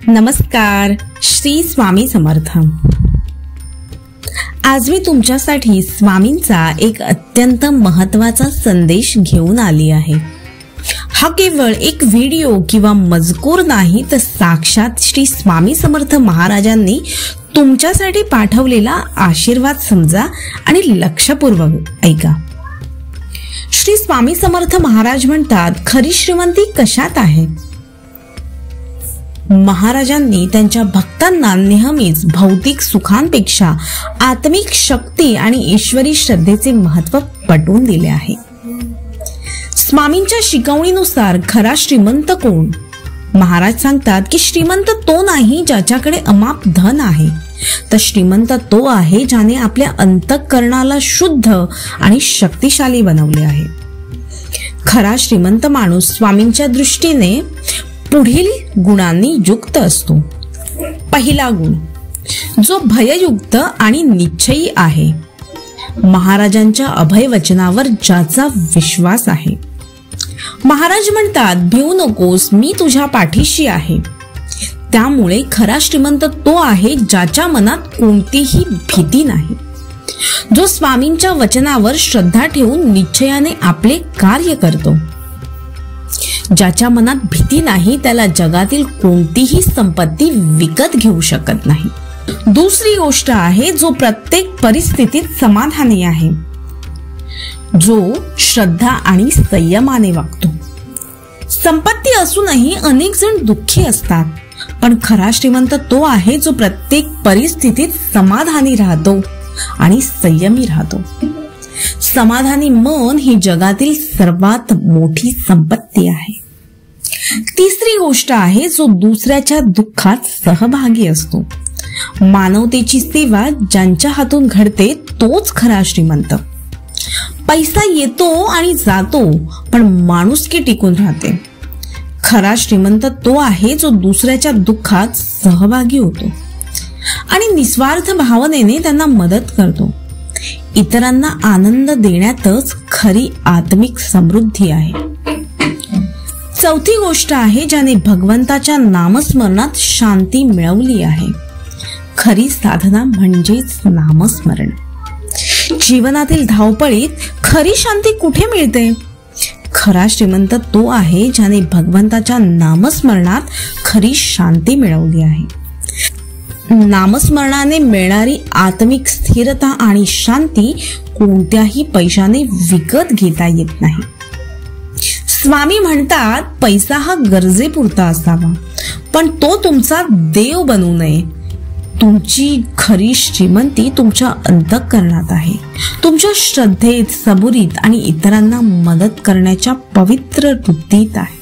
नमस्कार, श्री स्वामी समर्थ। आज मी तुमच्यासाठी स्वामींचा एक अत्यंत महत्त्वाचा संदेश घेऊन आली आहे। हा केवळ एक व्हिडिओ किंवा मजकूर नाही, तर साक्षात श्री स्वामी समर्थ महाराजांनी तुमच्यासाठी पाठवलेला आशीर्वाद समजा आणि लक्षपूर्वक ऐका। श्री स्वामी समर्थ महाराज म्हणतात, खरी श्रीमंती कशात आहे? महाराजांनी त्यांच्या भक्तांना नेहमीच भौतिक सुखांपेक्षा आत्मिक शक्ती आणि ईश्वरी श्रद्धेचे महत्त्व पटवून दिले आहे। स्वामींच्या शिकवणीनुसार खरा श्रीमंत कोण? महाराज सांगतात की श्रीमंत तो नाही ज्याच्याकडे अमाप धन आहे, तर श्रीमंत तो आहे ज्याने आपल्या अंतःकरणाला शुद्ध आणि शक्तिशाली बनवले आहे। खरा श्रीमंत माणूस स्वामींच्या दृष्टीने पुढील गुणांनी युक्त असतो। पहिला गुण, जो भययुक्त आणि निश्चयी आहे। महाराजांच्या अभय वचनावर ज्याचा विश्वास आहे। महाराज म्हणतात, भिवू नकोस, मी तुझ्या पाठीशी आहे। त्यामुळे खरा श्रीमंत तो आहे ज्याच्या मनात कोणतीही भीती नाही, जो स्वामींच्या वचनावर श्रद्धा ठेवून निश्चयाने आपले कार्य करतो। ज्याच्या मनात भीती नाही त्याला जगातील कोणतीही संपत्ती विकत घेऊ शकत नाही। दुसरी गोष्ट आहे, जो प्रत्येक परिस्थितीत समाधानी आहे, जो श्रद्धा आणि संयमाने वागतो। संपत्ती असूनही अनेक जण दुःखी असतात, पण खरा श्रीमंत तो आहे जो प्रत्येक परिस्थितीत समाधानी राहतो आणि संयमी राहतो। समाधानी मन ही जगातील सर्वात मोठी संपत्ती आहे। तिसरी गोष्ट आहे, जो दुसऱ्याच्या दुःखात सहभागी असतो। मानवतेची सेवा ज्यांच्या हातून घडते तोच खरा श्रीमंत। पैसा येतो आणि जातो, पण माणुसकी टिकून राहते। खरा श्रीमंत तो आहे जो दुसऱ्याच्या दुःखात सहभागी होतो आणि निस्वार्थ भावनेने त्यांना मदत करतो। इतरांना आनंद देण्यातच खरी आत्मिक समृद्धी आहे। चौथी गोष्ट आहे, ज्याने भगवंताच्या नामस्मरणात शांती मिळवली आहे। खरी साधना म्हणजेच नामस्मरण। जीवनातील धावपळीत खरी शांती कुठे मिळते? खरा श्रीमंत तो आहे ज्याने भगवंताच्या नामस्मरणात खरी शांती मिळवली आहे। नामस्मरणाने मिळणारी आत्मिक स्थिरता आणि शांती कोणत्याही पैशाने विकत घेता येत नाही। स्वामी म्हणतात, पैसा हा गरजेपुरता असावा, पण तो तुमचा देव बनू नये। तुमची खरी श्रीमंती तुमच्या अंतःकरणात आहे, तुमच्या श्रद्धेत, सबुरीत आणि इतरांना मदत करण्याच्या पवित्र वृत्तीत आहे।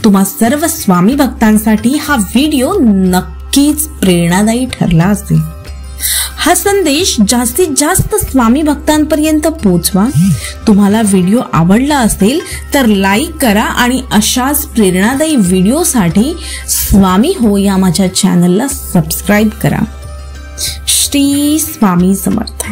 तुम्हा सर्व स्वामी भक्तांसाठी हा व्हिडिओ नक्कीच प्रेरणादायी ठरला असेल। हा संदेश जास्तीत जास्त स्वामी भक्तांपर्यंत पोहोचवा। तुम्हाला व्हिडिओ आवडला असेल तर लाईक करा आणि अशाच प्रेरणादायी व्हिडिओसाठी स्वामी हो या माझ्या चॅनलला सबस्क्राईब करा। श्री स्वामी समर्थ।